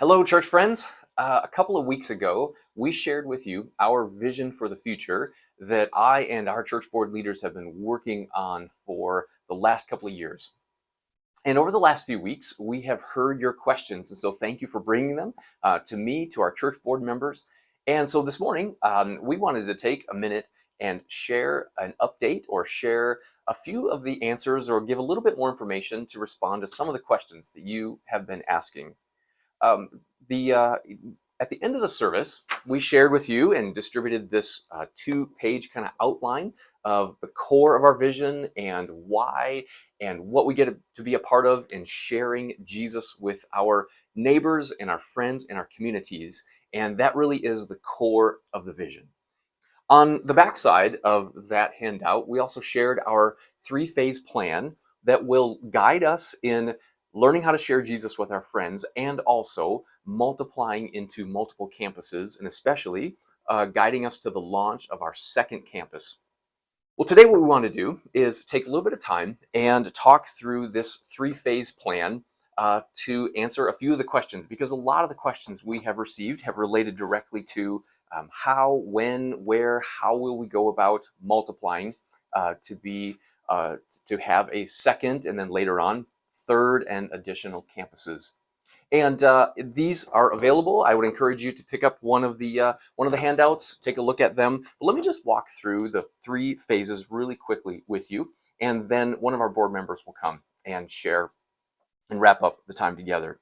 Hello, church friends. A couple of weeks ago, we shared with you our vision for the future that I and our church board leaders have been working on for the last couple of years. And over the last few weeks, we have heard your questions. And so thank you for bringing them to me, to our church board members. And so this morning, we wanted to take a minute and share an update or share a few of the answers or give a little bit more information to respond to some of the questions that you have been asking. Um, the At the end of the service, we shared with you and distributed this two-page kind of outline of the core of our vision and why and what we get to be a part of in sharing Jesus with our neighbors and our friends and our communities. And that really is the core of the vision. On the backside of that handout, we also shared our three-phase plan that will guide us in learning how to share Jesus with our friends and also multiplying into multiple campuses and especially guiding us to the launch of our second campus. Well, today what we want to do is take a little bit of time and talk through this three-phase plan to answer a few of the questions, because a lot of the questions we have received have related directly to how, when, where, how will we go about multiplying to be to have a second and then later on third and additional campuses. And these are available. I would encourage you to pick up one of the handouts, take a look at them. But let me just walk through the three phases really quickly with you, and then one of our board members will come and share and wrap up the time together.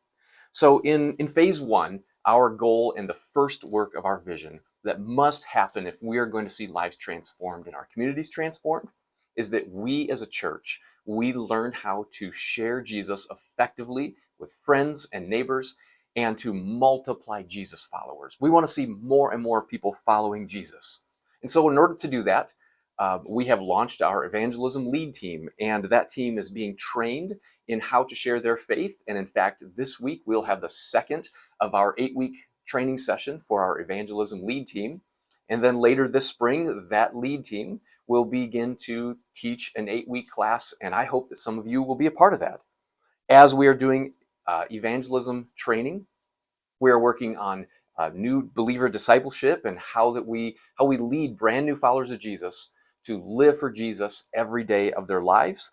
So in phase one, our goal and the first work of our vision that must happen if we are going to see lives transformed and our communities transformed is that we as a church, we learn how to share Jesus effectively with friends and neighbors and to multiply Jesus followers. We want to see more and more people following Jesus. And so in order to do that, we have launched our evangelism lead team, and that team is being trained in how to share their faith. And in fact, this week we'll have the second of our 8-week training session for our evangelism lead team. And then later this spring, that lead team will begin to teach an 8-week class. And I hope that some of you will be a part of that. As we are doing evangelism training, we are working on new believer discipleship and how we lead brand new followers of Jesus to live for Jesus every day of their lives.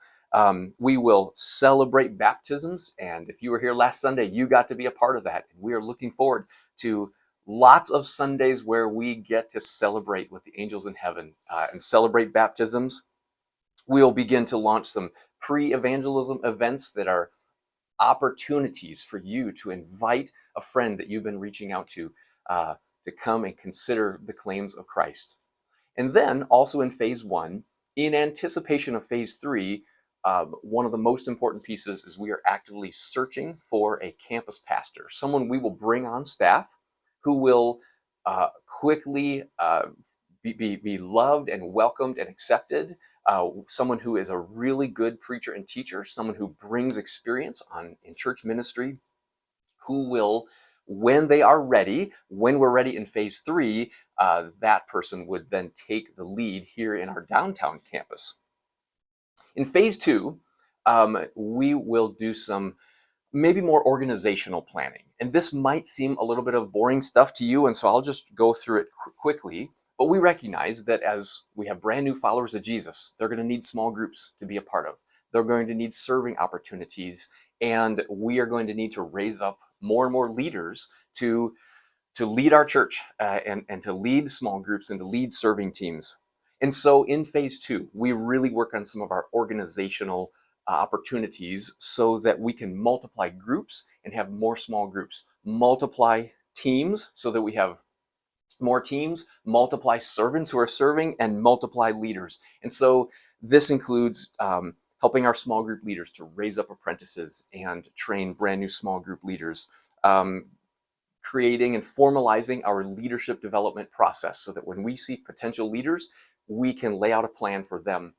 We will celebrate baptisms, and if you were here last Sunday, you got to be a part of that. And we are looking forward to lots of Sundays where we get to celebrate with the angels in heaven and celebrate baptisms. We'll begin to launch some pre-evangelism events that are opportunities for you to invite a friend that you've been reaching out uh, to come and consider the claims of Christ. And then also in phase one, in anticipation of phase three, one of the most important pieces is we are actively searching for a campus pastor, someone we will bring on staff who will quickly be loved and welcomed and accepted, someone who is a really good preacher and teacher, someone who brings experience in church ministry, who will, when they are ready, when we're ready in phase three, that person would then take the lead here in our downtown campus. In phase two, we will do some maybe more organizational planning. And this might seem a little bit of boring stuff to you, and so I'll just go through it quickly. But we recognize that as we have brand new followers of Jesus, they're going to need small groups to be a part of. They're going to need serving opportunities, and we are going to need to raise up more and more leaders to lead our church and to lead small groups and to lead serving teams. And so in phase two, we really work on some of our organizational opportunities so that we can multiply groups and have more small groups, multiply teams so that we have more teams, multiply servants who are serving, and multiply leaders. And so this includes helping our small group leaders to raise up apprentices and train brand new small group leaders. Creating and formalizing our leadership development process so that when we see potential leaders, we can lay out a plan for them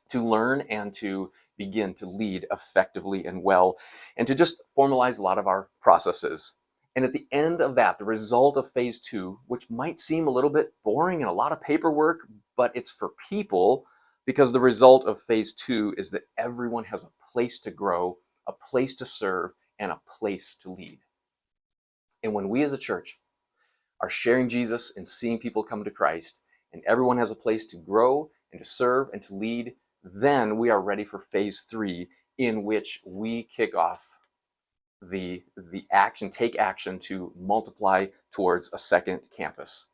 to learn and to begin to lead effectively and well, and to just formalize a lot of our processes. And at the end of that, the result of phase two, which might seem a little bit boring and a lot of paperwork, but it's for people, because the result of phase two is that everyone has a place to grow, a place to serve, and a place to lead. And when we as a church are sharing Jesus and seeing people come to Christ, and everyone has a place to grow and to serve and to lead, then we are ready for phase 3, in which we kick off take action to multiply towards a second campus.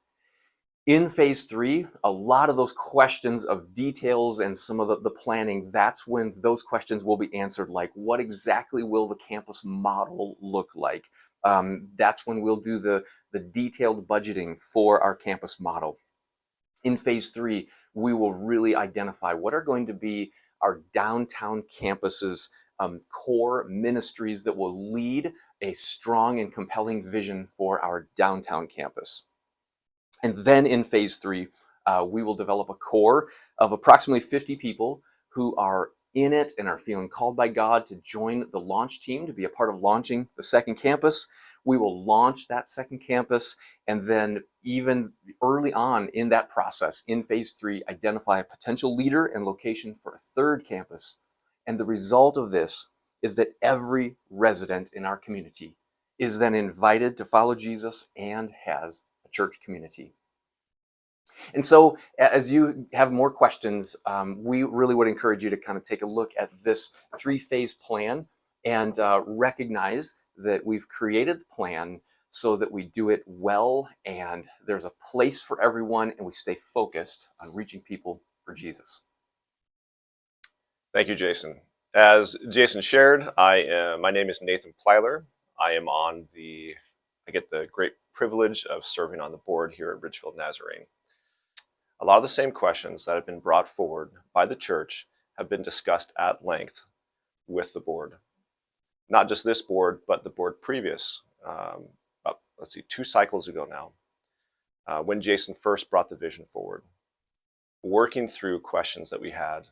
In phase 3, a lot of those questions of details and some of the planning, that's when those questions will be answered, like what exactly will the campus model look like? That's when we'll do the detailed budgeting for our campus model. In phase 3, we will really identify what are going to be our downtown campuses core ministries that will lead a strong and compelling vision for our downtown campus. And then in phase 3, we will develop a core of approximately 50 people who are in it and are feeling called by God to join the launch team to be a part of launching the second campus. We will launch that second campus, and then even early on in that process, in phase 3, identify a potential leader and location for a third campus. And the result of this is that every resident in our community is then invited to follow Jesus and has a church community. And so, as you have more questions, we really would encourage you to kind of take a look at this 3-phase plan and recognize that we've created the plan so that we do it well, and there's a place for everyone, and we stay focused on reaching people for Jesus. Thank you, Jason. As Jason shared, my name is Nathan Plyler. I get the great privilege of serving on the board here at Ridgefield Nazarene. A lot of the same questions that have been brought forward by the church have been discussed at length with the board. Not just this board, but the board previous, about, 2 cycles ago now, when Jason first brought the vision forward. Working through questions that we had,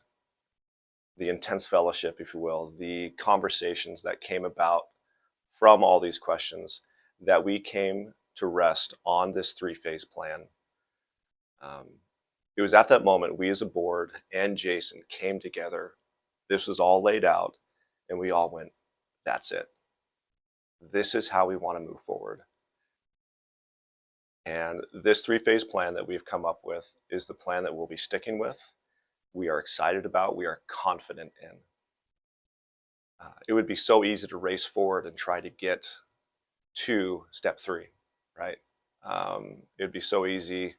the intense fellowship, if you will, the conversations that came about from all these questions, that we came to rest on this 3-phase plan. It was at that moment we as a board and Jason came together. This was all laid out, and we all went, that's it. This is how we want to move forward. And this 3-phase plan that we've come up with is the plan that we'll be sticking with. We are excited about, we are confident in. It would be so easy to race forward and try to get to step 3, right? It would be so easy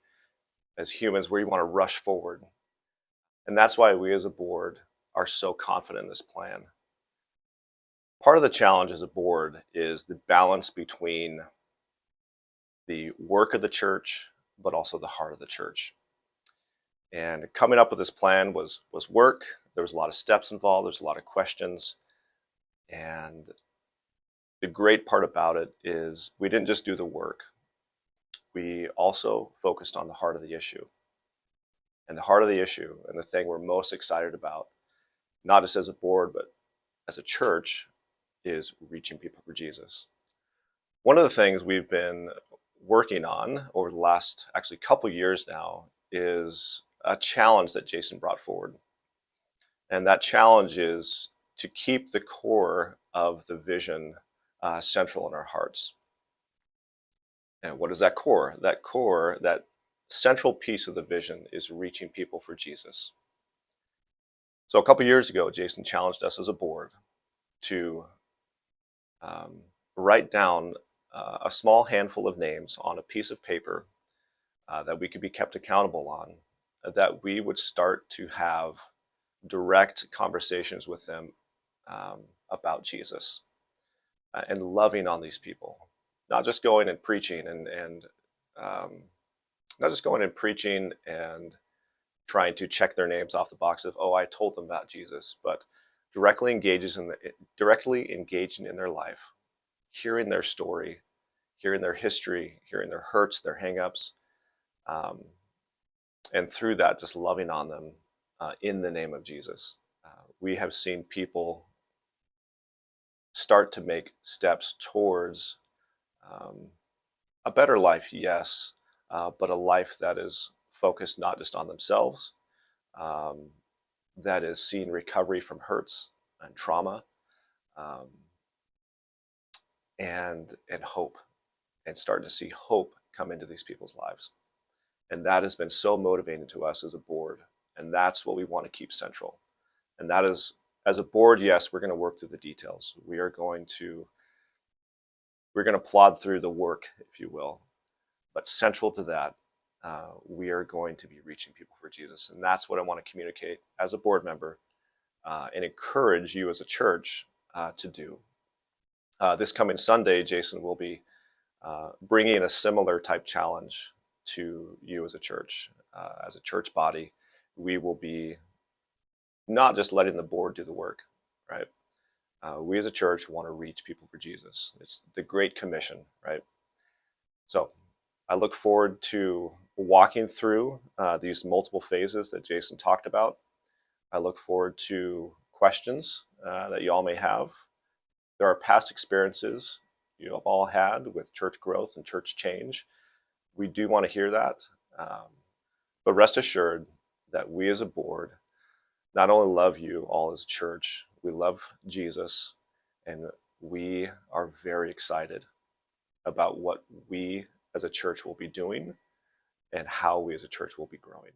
as humans where you want to rush forward. And that's why we as a board are so confident in this plan. Part of the challenge as a board is the balance between the work of the church, but also the heart of the church. And coming up with this plan was work. There was a lot of steps involved. There's a lot of questions. And the great part about it is we didn't just do the work. We also focused on the heart of the issue. And the heart of the issue, and the thing we're most excited about, not just as a board, but as a church, is reaching people for Jesus. One of the things we've been working on over the last actually couple years now is a challenge that Jason brought forward. And that challenge is to keep the core of the vision central in our hearts. And what is that core? That core, that central piece of the vision, is reaching people for Jesus. So a couple years ago, Jason challenged us as a board to write down a small handful of names on a piece of paper that we could be kept accountable on, that we would start to have direct conversations with them about Jesus and loving on these people, not just going and preaching and not just going and preaching and trying to check their names off the box of, oh, I told them about Jesus, but directly engaging in their life, hearing their story, hearing their history, hearing their hurts, their hangups, and through that, just loving on them in the name of Jesus. We have seen people start to make steps towards a better life, yes, but a life that is focused not just on themselves, that is seeing recovery from hurts and trauma, and hope. and starting to see hope come into these people's lives. And that has been so motivating to us as a board. And that's what we want to keep central. And that is, as a board, yes, we're going to work through the details. We're going to plod through the work, if you will. But central to that, we are going to be reaching people for Jesus. And that's what I want to communicate as a board member and encourage you as a church to do. This coming Sunday, Jason will be bringing a similar type challenge to you as a church. As a church body, we will be not just letting the board do the work, right? We as a church want to reach people for Jesus. It's the Great Commission, right? So I look forward to walking through these multiple phases that Jason talked about. I look forward to questions that you all may have. There are past experiences you have all had with church growth and church change. We do want to hear that. But rest assured that we as a board not only love you all as a church, we love Jesus, and we are very excited about what we as a church will be doing and how we as a church will be growing.